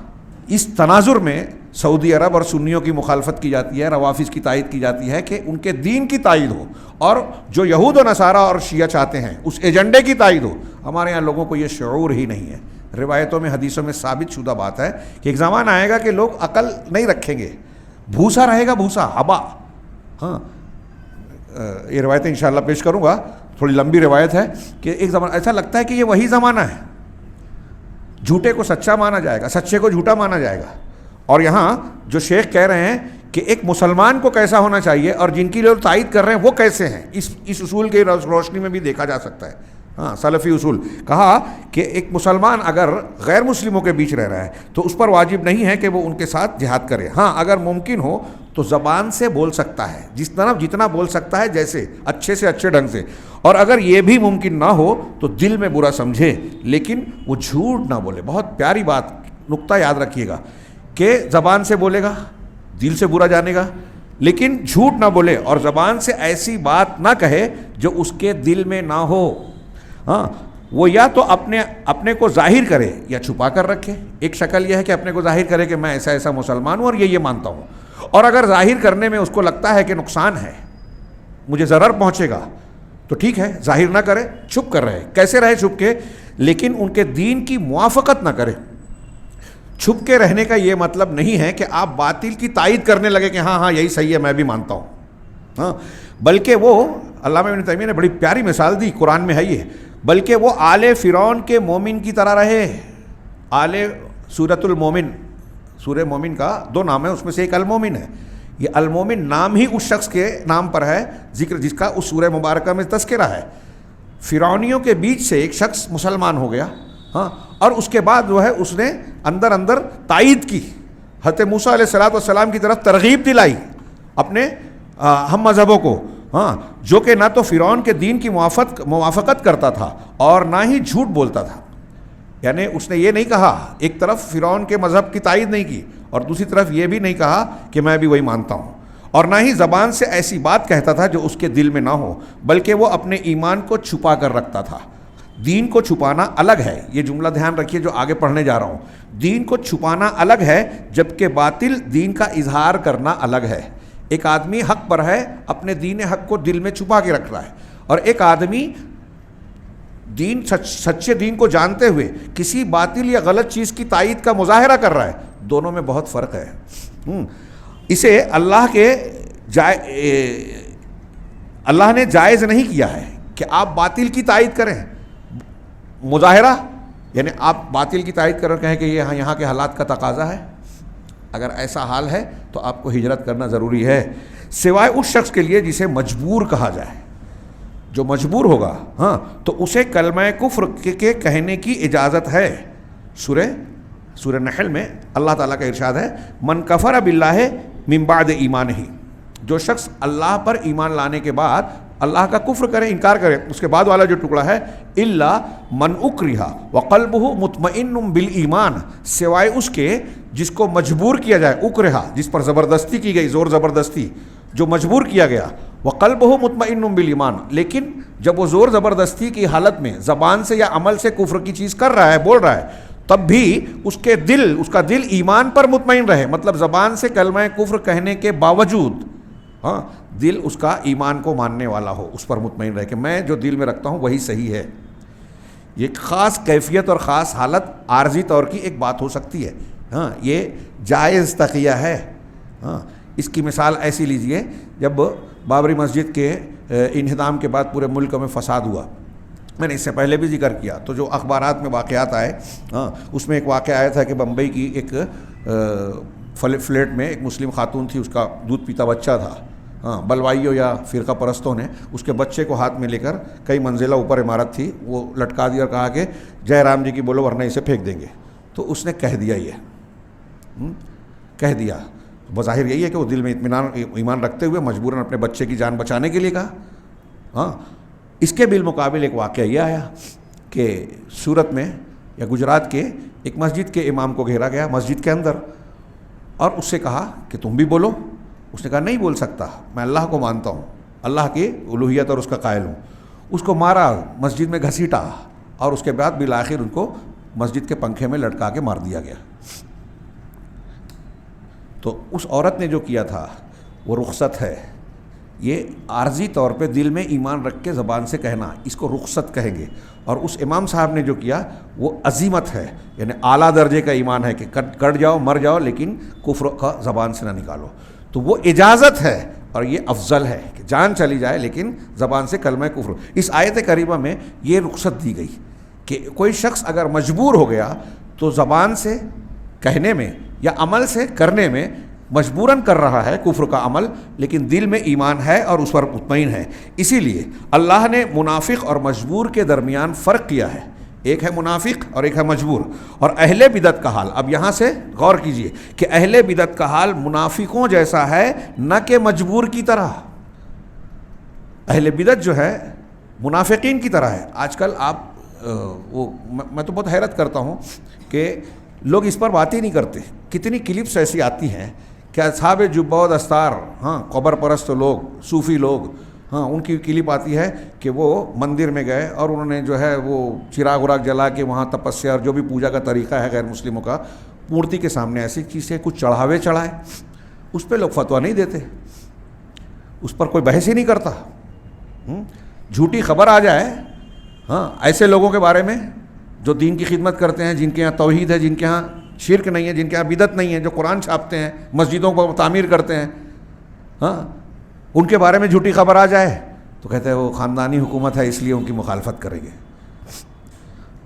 اس تناظر میں سعودی عرب اور سنیوں کی مخالفت کی جاتی ہے، روافظ کی تائید کی جاتی ہے کہ ان کے دین کی تائید ہو، اور جو یہود و نصارہ اور شیعہ چاہتے ہیں اس ایجنڈے کی تائید ہو. ہمارے یہاں لوگوں کو یہ شعور ہی نہیں ہے. روایتوں میں، حدیثوں میں ثابت شدہ بات ہے کہ ایک زمانہ آئے گا کہ لوگ عقل نہیں رکھیں گے، بھوسا رہے گا، بھوسا، ہبا. یہ روایتیں انشاءاللہ پیش کروں گا، تھوڑی لمبی روایت ہے کہ ایک زمانہ ایسا لگتا ہے کہ یہ وہی زمانہ ہے، جھوٹے کو سچا مانا جائے گا، سچے کو جھوٹا مانا جائے گا. اور یہاں جو شیخ کہہ رہے ہیں کہ ایک مسلمان کو کیسا ہونا چاہیے اور جن کی لوگ تائید کر رہے ہیں وہ کیسے ہیں، اس اصول کی روشنی میں بھی دیکھا جا سکتا ہے. سلفی اصول کہا کہ ایک مسلمان اگر غیر مسلموں کے بیچ رہ رہا ہے تو اس پر واجب نہیں ہے کہ وہ ان کے ساتھ جہاد کرے. اگر ممکن ہو تو زبان سے بول سکتا ہے، جتنا بول سکتا ہے، جیسے اچھے سے اچھے ڈھنگ سے. اور اگر یہ بھی ممکن نہ ہو تو دل میں برا سمجھے لیکن وہ جھوٹ نہ بولے. بہت پیاری بات، نقطہ یاد رکھیے گا کہ زبان سے بولے گا، دل سے برا جانے گا، لیکن جھوٹ نہ بولے اور زبان سے ایسی بات نہ کہے جو اس کے دل میں نہ ہو. وہ یا تو اپنے کو ظاہر کرے یا چھپا کر رکھے. ایک شکل یہ ہے کہ اپنے کو ظاہر کرے کہ میں ایسا مسلمان ہوں اور یہ مانتا ہوں، اور اگر ظاہر کرنے میں اس کو لگتا ہے کہ نقصان ہے، مجھے ضرر پہنچے گا، تو ٹھیک ہے، ظاہر نہ کرے، چھپ کر رہے. کیسے رہے چھپ کے؟ لیکن ان کے دین کی موافقت نہ کرے. چھپ کے رہنے کا یہ مطلب نہیں ہے کہ آپ باطل کی تائید کرنے لگے کہ ہاں یہی صحیح ہے، میں بھی مانتا ہوں. بلکہ وہ علامہ ابن تیمیہ نے بڑی پیاری مثال دی، قرآن میں ہے یہ، بلکہ وہ آل فرعون کے مومن کی طرح رہے. سورۃ المومن، سورہ مومن کا 2 نام ہے، اس میں سے ایک المومن ہے. یہ المومن نام ہی اس شخص کے نام پر ہے، ذکر جس کا اس سورہ مبارکہ میں تذکرہ ہے. فرعونیوں کے بیچ سے ایک شخص مسلمان ہو گیا، اور اس کے بعد جو ہے اس نے اندر تائید کی، حضرت موسیٰ علیہ السلام کی طرف ترغیب دلائی اپنے ہم مذہبوں کو، جو کہ نہ تو فرعون کے دین کی موافقت کرتا تھا اور نہ ہی جھوٹ بولتا تھا. یعنی اس نے یہ نہیں کہا، ایک طرف فرعون کے مذہب کی تائید نہیں کی اور دوسری طرف یہ بھی نہیں کہا کہ میں بھی وہی مانتا ہوں، اور نہ ہی زبان سے ایسی بات کہتا تھا جو اس کے دل میں نہ ہو، بلکہ وہ اپنے ایمان کو چھپا کر رکھتا تھا. دین کو چھپانا الگ ہے، یہ جملہ دھیان رکھیے جو آگے پڑھنے جا رہا ہوں. دین کو چھپانا الگ ہے، جبکہ باطل دین کا اظہار کرنا الگ ہے. ایک آدمی حق پر ہے، اپنے دین حق کو دل میں چھپا کے رکھ رہا ہے، اور ایک آدمی سچے دین کو جانتے ہوئے کسی باطل یا غلط چیز کی تائید کا مظاہرہ کر رہا ہے. دونوں میں بہت فرق ہے. اسے اللہ نے جائز نہیں کیا ہے کہ آپ باطل کی تائید کریں. مظاہرہ یعنی آپ باطل کی تائید کریں، کہیں کہ یہ یہاں کے حالات کا تقاضا ہے. اگر ایسا حال ہے تو آپ کو ہجرت کرنا ضروری ہے، سوائے اس شخص کے لیے جسے مجبور کہا جائے. جو مجبور ہوگا تو اسے کلمہ کفر کے کہنے کی اجازت ہے. سورہ نحل میں اللہ تعالیٰ کا ارشاد ہے من کفر باللہ من بعد ایمانہ، جو شخص اللہ پر ایمان لانے کے بعد اللہ کا کفر کرے، انکار کرے، اس کے بعد والا جو ٹکڑا ہے الا من اکرہ وقلبہ مطمئن بالایمان، سوائے اس کے جس کو مجبور کیا جائے، اکرہ جس پر زبردستی کی گئی، زور زبردستی، جو مجبور کیا گیا، وقلبہ مطمئن بالایمان، لیکن جب وہ زور زبردستی کی حالت میں زبان سے یا عمل سے کفر کی چیز کر رہا ہے، بول رہا ہے، تب بھی اس کا دل ایمان پر مطمئن رہے، مطلب زبان سے کلمہ کفر کہنے کے باوجود دل اس کا ایمان کو ماننے والا ہو، اس پر مطمئن رہے کہ میں جو دل میں رکھتا ہوں وہی صحیح ہے. یہ خاص کیفیت اور خاص حالت عارضی طور کی ایک بات ہو سکتی ہے. یہ جائز تقیہ ہے. اس کی مثال ایسی لیجئے، جب بابری مسجد کے انہدام کے بعد پورے ملک میں فساد ہوا، میں نے اس سے پہلے بھی ذکر کیا، تو جو اخبارات میں واقعات آئے اس میں ایک واقعہ آیا تھا کہ بمبئی کی ایک فلیٹ میں ایک مسلم خاتون تھی، اس کا دودھ پیتا بچہ تھا. بلوائیوں یا فرقہ پرستوں نے اس کے بچے کو ہاتھ میں لے کر، کئی منزلہ اوپر عمارت تھی، وہ لٹکا دیا اور کہا کہ جے رام جی کی بولو ورنہ اسے پھینک دیں گے. تو اس نے کہہ دیا، یہ کہہ دیا، بظاہر یہی ہے کہ وہ دل میں ایمان رکھتے ہوئے مجبوراً اپنے بچے کی جان بچانے کے لیے کہا. اس کے بالمقابل ایک واقعہ یہ آیا کہ سورت میں یا گجرات کے ایک مسجد کے امام کو گھیرا گیا مسجد کے اندر، اور اس سے کہا کہ تم بھی بولو. اس نے کہا نہیں بول سکتا، میں اللہ کو مانتا ہوں، اللہ کی الوہیت اور اس کا قائل ہوں. اس کو مارا، مسجد میں گھسیٹا، اور اس کے بعد بالآخر ان کو مسجد کے پنکھے میں لٹکا کے مار دیا گیا. تو اس عورت نے جو کیا تھا وہ رخصت ہے. یہ عارضی طور پہ دل میں ایمان رکھ کے زبان سے کہنا، اس کو رخصت کہیں گے. اور اس امام صاحب نے جو کیا وہ عزیمت ہے، یعنی اعلیٰ درجے کا ایمان ہے کہ کٹ جاؤ مر جاؤ لیکن کفر کا زبان سے نہ نکالو. تو وہ اجازت ہے اور یہ افضل ہے کہ جان چلی جائے لیکن زبان سے کلمہ کفر. اس آیت کریمہ میں یہ رخصت دی گئی کہ کوئی شخص اگر مجبور ہو گیا تو زبان سے کہنے میں یا عمل سے کرنے میں مجبوراً کر رہا ہے کفر کا عمل، لیکن دل میں ایمان ہے اور اس پر مطمئن ہے. اسی لیے اللہ نے منافق اور مجبور کے درمیان فرق کیا ہے. ایک ہے منافق اور ایک ہے مجبور. اور اہل بدعت کا حال، اب یہاں سے غور کیجئے کہ اہل بدعت کا حال منافقوں جیسا ہے، نہ کہ مجبور کی طرح. اہل بدعت جو ہے منافقین کی طرح ہے. آج کل آپ میں تو بہت حیرت کرتا ہوں کہ لوگ اس پر بات ہی نہیں کرتے. کتنی کلپس ایسی آتی ہیں کہ اصحاب جبہ و دستار، قبر پرست لوگ، صوفی لوگ، ان کی کلپ آتی ہے کہ وہ مندر میں گئے اور انہوں نے جو ہے وہ چراغ وراغ جلا کے وہاں تپسیا اور جو بھی پوجا کا طریقہ ہے غیر مسلموں کا، مورتی کے سامنے ایسی چیزیں کچھ چڑھاوے چڑھائے. اس پہ لوگ فتویٰ نہیں دیتے، اس پر کوئی بحث ہی نہیں کرتا. جھوٹی خبر آ جائے ایسے لوگوں کے بارے میں جو دین کی خدمت کرتے ہیں، جن کے یہاں توحید ہے، جن کے یہاں شرک نہیں ہے، جن کے یہاں بدعت نہیں ہے، جو قرآن چھاپتے ہیں، مسجدوں کو تعمیر کرتے ہیں، ان کے بارے میں جھوٹی خبر آ جائے تو کہتے ہیں وہ خاندانی حکومت ہے اس لیے ان کی مخالفت کریں گے.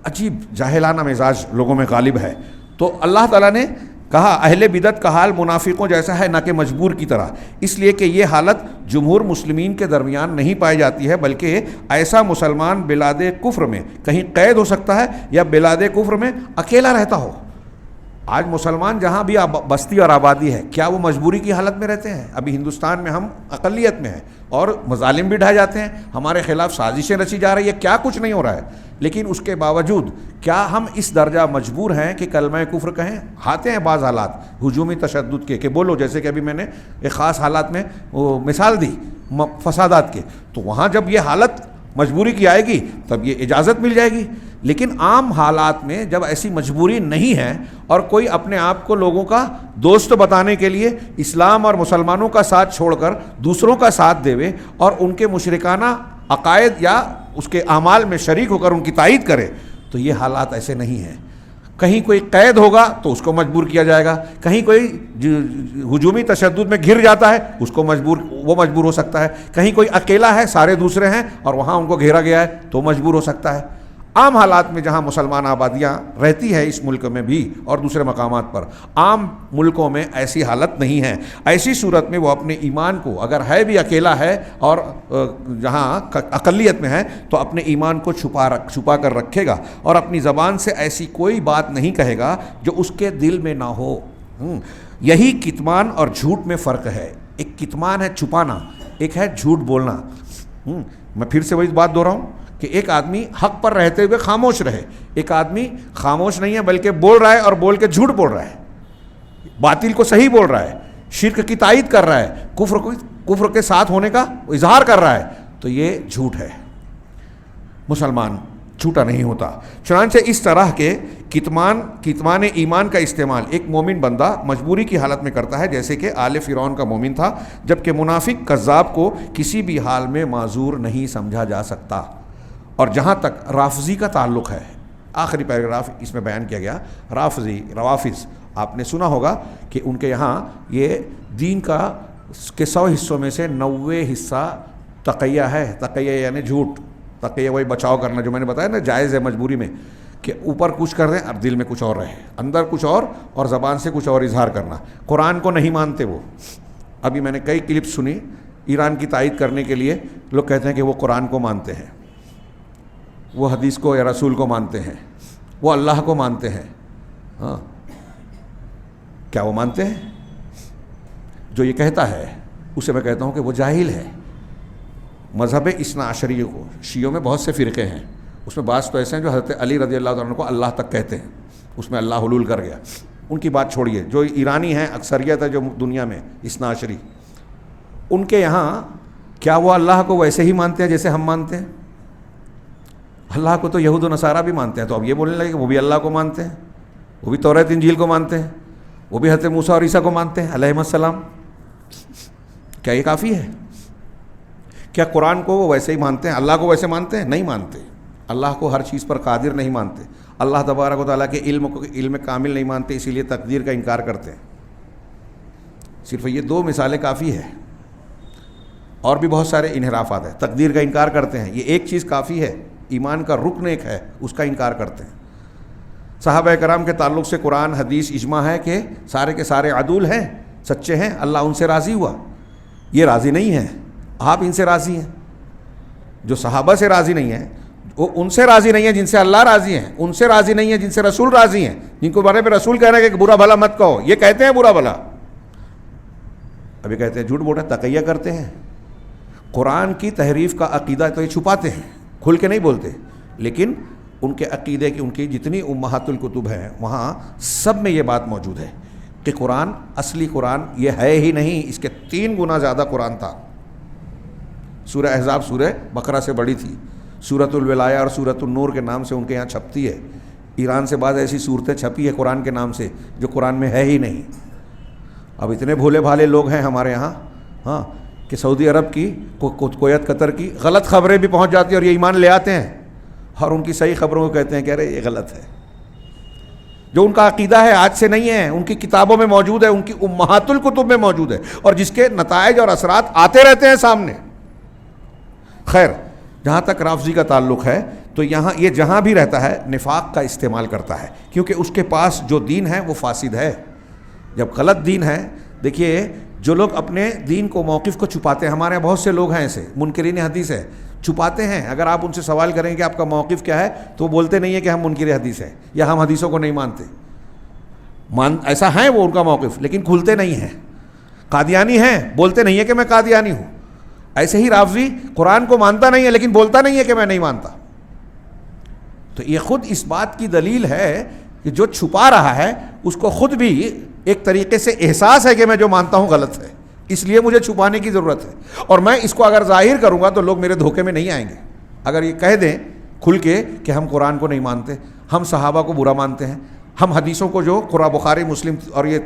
عجیب جاہلانہ مزاج لوگوں میں غالب ہے. تو اللہ تعالیٰ نے کہا اہل بدعت کا حال منافقوں جیسا ہے، نہ کہ مجبور کی طرح، اس لیے کہ یہ حالت جمہور مسلمین کے درمیان نہیں پائی جاتی ہے، بلکہ ایسا مسلمان بلاد کفر میں کہیں قید ہو سکتا ہے یا بلاد کفر میں اکیلا رہتا ہو. آج مسلمان جہاں بھی بستی اور آبادی ہے، کیا وہ مجبوری کی حالت میں رہتے ہیں؟ ابھی ہندوستان میں ہم اقلیت میں ہیں اور مظالم بھی ڈھائے جاتے ہیں، ہمارے خلاف سازشیں رچی جا رہی ہے، کیا کچھ نہیں ہو رہا ہے، لیکن اس کے باوجود کیا ہم اس درجہ مجبور ہیں کہ کلمہ کفر کہیں؟ آتے ہیں بعض حالات ہجومی تشدد کے کہ بولو، جیسے کہ ابھی میں نے ایک خاص حالات میں وہ مثال دی فسادات کے، تو وہاں جب یہ حالت مجبوری کی آئے گی تب یہ اجازت مل جائے گی. لیکن عام حالات میں جب ایسی مجبوری نہیں ہے اور کوئی اپنے آپ کو لوگوں کا دوست بتانے کے لیے اسلام اور مسلمانوں کا ساتھ چھوڑ کر دوسروں کا ساتھ دے اور ان کے مشرکانہ عقائد یا اس کے اعمال میں شریک ہو کر ان کی تائید کرے، تو یہ حالات ایسے نہیں ہیں. کہیں کوئی قید ہوگا تو اس کو مجبور کیا جائے گا، کہیں کوئی ہجومی تشدد میں گھر جاتا ہے اس کو وہ مجبور ہو سکتا ہے، کہیں کوئی اکیلا ہے سارے دوسرے ہیں اور وہاں ان کو گھیرا گیا ہے تو مجبور ہو سکتا ہے. عام حالات میں جہاں مسلمان آبادیاں رہتی ہیں اس ملک میں بھی اور دوسرے مقامات پر، عام ملکوں میں ایسی حالت نہیں ہے. ایسی صورت میں وہ اپنے ایمان کو، اگر ہے بھی اکیلا ہے اور جہاں اقلیت میں ہے، تو اپنے ایمان کو چھپا کر رکھے گا اور اپنی زبان سے ایسی کوئی بات نہیں کہے گا جو اس کے دل میں نہ ہو. یہی کتمان اور جھوٹ میں فرق ہے. ایک کتمان ہے چھپانا، ایک ہے جھوٹ بولنا. میں پھر سے وہی بات دوہراؤں کہ ایک آدمی حق پر رہتے ہوئے خاموش رہے، ایک آدمی خاموش نہیں ہے بلکہ بول رہا ہے اور بول کے جھوٹ بول رہا ہے، باطل کو صحیح بول رہا ہے، شرک کی تائید کر رہا ہے، کفر کے ساتھ ہونے کا اظہار کر رہا ہے، تو یہ جھوٹ ہے. مسلمان جھوٹا نہیں ہوتا. چنانچہ اس طرح کے کتمان ایمان کا استعمال ایک مومن بندہ مجبوری کی حالت میں کرتا ہے، جیسے کہ آل فرعون کا مومن تھا، جبکہ منافق کذاب کو کسی بھی حال میں معذور نہیں سمجھا جا سکتا. اور جہاں تک رافضی کا تعلق ہے، آخری پیراگراف اس میں بیان کیا گیا. روافظ آپ نے سنا ہوگا کہ ان کے یہاں یہ دین کے 100 حصوں میں سے 90 حصہ تقیہ ہے. تقیہ یعنی جھوٹ. تقیہ وہی بچاؤ کرنا جو میں نے بتایا نا، جائز ہے مجبوری میں، کہ اوپر کچھ کر دیں اور دل میں کچھ اور رہے، اندر کچھ اور زبان سے کچھ اور اظہار کرنا. قرآن کو نہیں مانتے وہ. ابھی میں نے کئی کلپ سنی ایران کی تائید کرنے کے لیے، لوگ کہتے ہیں کہ وہ قرآن کو مانتے ہیں، وہ حدیث کو یا رسول کو مانتے ہیں، وہ اللہ کو مانتے ہیں. ہاں، کیا وہ مانتے ہیں؟ جو یہ کہتا ہے اسے میں کہتا ہوں کہ وہ جاہل ہے. مذہب اثنا عشریہ کو، شیعوں میں بہت سے فرقے ہیں، اس میں بعض تو ایسے ہیں جو حضرت علی رضی اللہ عنہ کو اللہ تک کہتے ہیں، اس میں اللہ حلول کر گیا. ان کی بات چھوڑیے. جو ایرانی ہیں، اکثریت ہے جو دنیا میں اثنا عشری، ان کے یہاں کیا وہ اللہ کو ویسے ہی مانتے ہیں جیسے ہم مانتے ہیں؟ اللہ کو تو یہود و نصارہ بھی مانتے ہیں. تو اب یہ بولنے لگے کہ وہ بھی اللہ کو مانتے ہیں، وہ بھی تورات انجیل کو مانتے ہیں، وہ بھی حضرت موسیٰ اور عیسیٰ کو مانتے ہیں علیہم السلام. کیا یہ کافی ہے؟ کیا قرآن کو وہ ویسے ہی مانتے ہیں؟ اللہ کو ویسے مانتے ہیں؟ نہیں مانتے. اللہ کو ہر چیز پر قادر نہیں مانتے. اللہ تبارک و تعالیٰ کے علم کامل نہیں مانتے، اسی لیے تقدیر کا انکار کرتے ہیں. صرف یہ 2 مثالیں کافی ہے، اور بھی بہت سارے انحرافات ہیں. تقدیر کا انکار کرتے ہیں، یہ ایک چیز کافی ہے. ایمان کا رکن ایک ہے، اس کا انکار کرتے ہیں. صحابہ کرام کے تعلق سے قرآن حدیث اجماع ہے کہ سارے کے سارے عدول ہیں، سچے ہیں، اللہ ان سے راضی ہوا. یہ راضی نہیں ہیں، آپ ان سے راضی ہیں. جو صحابہ سے راضی نہیں ہیں وہ ان سے راضی نہیں ہیں جن سے اللہ راضی ہیں، ان سے راضی نہیں ہیں جن سے رسول راضی ہیں. جن کو بارے میں رسول کہہ رہے ہیں کہ برا بھلا مت کہو، یہ کہتے ہیں برا بھلا، ابھی کہتے ہیں جھوٹ بول رہے ہیں، تقیہ کرتے ہیں. قرآن کی تحریف کا عقیدہ تو یہ چھپاتے ہیں، کھل کے نہیں بولتے، لیکن ان کے عقیدے کی، ان کی جتنی امہات الکتب ہیں وہاں سب میں یہ بات موجود ہے کہ قرآن اصلی قرآن یہ ہے ہی نہیں، اس کے 3 گنا زیادہ قرآن تھا. سورہ احزاب سورہ بقرہ سے بڑی تھی. سورۃ الولایہ اور سورۃ النور کے نام سے ان کے یہاں چھپتی ہے. ایران سے بعض ایسی صورتیں چھپی ہے قرآن کے نام سے جو قرآن میں ہے ہی نہیں. اب اتنے بھولے بھالے لوگ ہیں ہمارے یہاں، ہاں، کہ سعودی عرب کی، کویت قطر کی غلط خبریں بھی پہنچ جاتی ہیں اور یہ ایمان لے آتے ہیں اور ان کی صحیح خبروں کو کہتے ہیں کہ ارے یہ غلط ہے. جو ان کا عقیدہ ہے آج سے نہیں ہے، ان کی کتابوں میں موجود ہے، ان کی امہات الکتب میں موجود ہے، اور جس کے نتائج اور اثرات آتے رہتے ہیں سامنے. خیر، جہاں تک رافضی کا تعلق ہے تو یہاں یہ جہاں بھی رہتا ہے نفاق کا استعمال کرتا ہے، کیونکہ اس کے پاس جو دین ہے وہ فاسد ہے. جب غلط دین ہے، دیکھیے جو لوگ اپنے دین کو، موقف کو چھپاتے ہیں، ہمارے یہاں بہت سے لوگ ہیں ایسے منکرین حدیث ہے، چھپاتے ہیں. اگر آپ ان سے سوال کریں کہ آپ کا موقف کیا ہے تو وہ بولتے نہیں ہیں کہ ہم منکر حدیث ہیں یا ہم حدیثوں کو نہیں مانتے. ایسا ہے وہ ان کا موقف، لیکن کھلتے نہیں ہیں. قادیانی ہیں، بولتے نہیں ہیں کہ میں قادیانی ہوں. ایسے ہی رافضی قرآن کو مانتا نہیں ہے لیکن بولتا نہیں ہے کہ میں نہیں مانتا. تو یہ خود اس بات کی دلیل ہے کہ جو چھپا رہا ہے اس کو خود بھی ایک طریقے سے احساس ہے کہ میں جو مانتا ہوں غلط ہے، اس لیے مجھے چھپانے کی ضرورت ہے. اور میں اس کو اگر ظاہر کروں گا تو لوگ میرے دھوکے میں نہیں آئیں گے. اگر یہ کہہ دیں کھل کے کہ ہم قرآن کو نہیں مانتے، ہم صحابہ کو برا مانتے ہیں، ہم حدیثوں کو جو قرآن بخاری مسلم اور یہ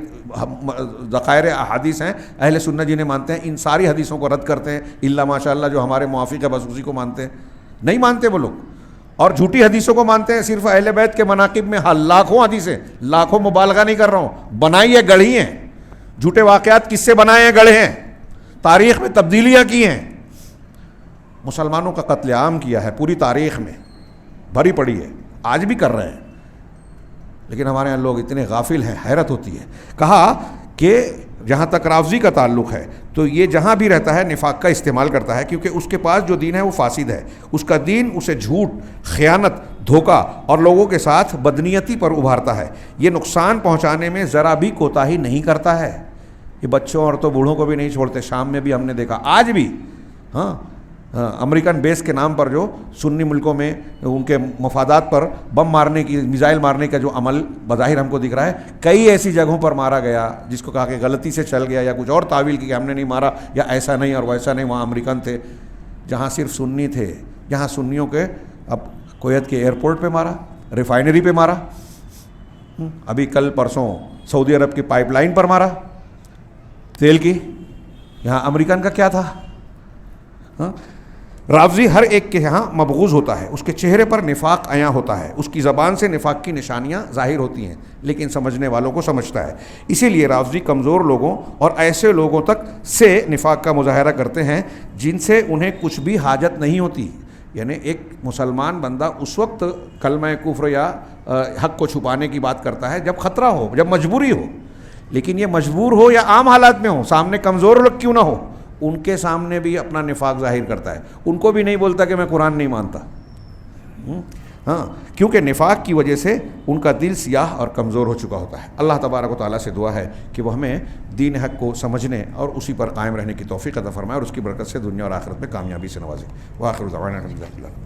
ذخائر احادیث ہیں اہل سنت جنہیں مانتے ہیں، ان ساری حدیثوں کو رد کرتے ہیں الا ماشاء اللہ جو ہمارے موافق ہے بس اسی کو مانتے ہیں. نہیں مانتے وہ لوگ، اور جھوٹی حدیثوں کو مانتے ہیں. صرف اہل بیت کے مناقب میں لاکھوں حدیثیں، لاکھوں، مبالغہ نہیں کر رہا ہوں، بنائی ہے، گڑھی ہیں. جھوٹے واقعات کس سے بنائے ہیں؟ گڑھے ہیں. تاریخ میں تبدیلیاں کی ہیں. مسلمانوں کا قتل عام کیا ہے پوری تاریخ میں. بھری پڑی ہے، آج بھی کر رہے ہیں، لیکن ہمارے یہاں لوگ اتنے غافل ہیں، حیرت ہوتی ہے۔ کہا کہ جہاں تک رافضی کا تعلق ہے تو یہ جہاں بھی رہتا ہے نفاق کا استعمال کرتا ہے، کیونکہ اس کے پاس جو دین ہے وہ فاسد ہے، اس کا دین اسے جھوٹ، خیانت، دھوکہ اور لوگوں کے ساتھ بدنیتی پر ابھارتا ہے۔ یہ نقصان پہنچانے میں ذرا بھی کوتاہی نہیں کرتا ہے، یہ بچوں اور تو بوڑھوں کو بھی نہیں چھوڑتے۔ شام میں بھی ہم نے دیکھا، آج بھی امریکن بیس کے نام پر جو سنی ملکوں میں ان کے مفادات پر بم مارنے کی، میزائل مارنے کا جو عمل بظاہر ہم کو دکھ رہا ہے، کئی ایسی جگہوں پر مارا گیا جس کو کہا کہ غلطی سے چل گیا یا کچھ اور تعویل کی کہ ہم نے نہیں مارا یا ایسا نہیں اور ویسا نہیں، وہاں امریکن تھے، جہاں صرف سنی تھے، جہاں سنیوں کے اب کویت کے ایئرپورٹ پہ مارا، ریفائنری پہ مارا، ابھی کل پرسوں سعودی عرب کی پائپ لائن پر مارا تیل کی، یہاں امریکن کا کیا تھا؟ رافضی ہر ایک کے یہاں مبغوض ہوتا ہے، اس کے چہرے پر نفاق عیاں ہوتا ہے، اس کی زبان سے نفاق کی نشانیاں ظاہر ہوتی ہیں، لیکن سمجھنے والوں کو سمجھتا ہے۔ اسی لیے رافضی کمزور لوگوں اور ایسے لوگوں تک سے نفاق کا مظاہرہ کرتے ہیں جن سے انہیں کچھ بھی حاجت نہیں ہوتی۔ یعنی ایک مسلمان بندہ اس وقت کلمہ کفر یا حق کو چھپانے کی بات کرتا ہے جب خطرہ ہو، جب مجبوری ہو، لیکن یہ مجبور ہو یا عام حالات میں ہو، سامنے کمزور لوگ کیوں نہ ہو، ان کے سامنے بھی اپنا نفاق ظاہر کرتا ہے، ان کو بھی نہیں بولتا کہ میں قرآن نہیں مانتا، کیونکہ نفاق کی وجہ سے ان کا دل سیاہ اور کمزور ہو چکا ہوتا ہے۔ اللہ تبارک و تعالیٰ سے دعا ہے کہ وہ ہمیں دین حق کو سمجھنے اور اسی پر قائم رہنے کی توفیق عطا فرمائے اور اس کی برکت سے دنیا اور آخرت میں کامیابی سے نوازے۔ وآخر دعوانا الحمد للہ۔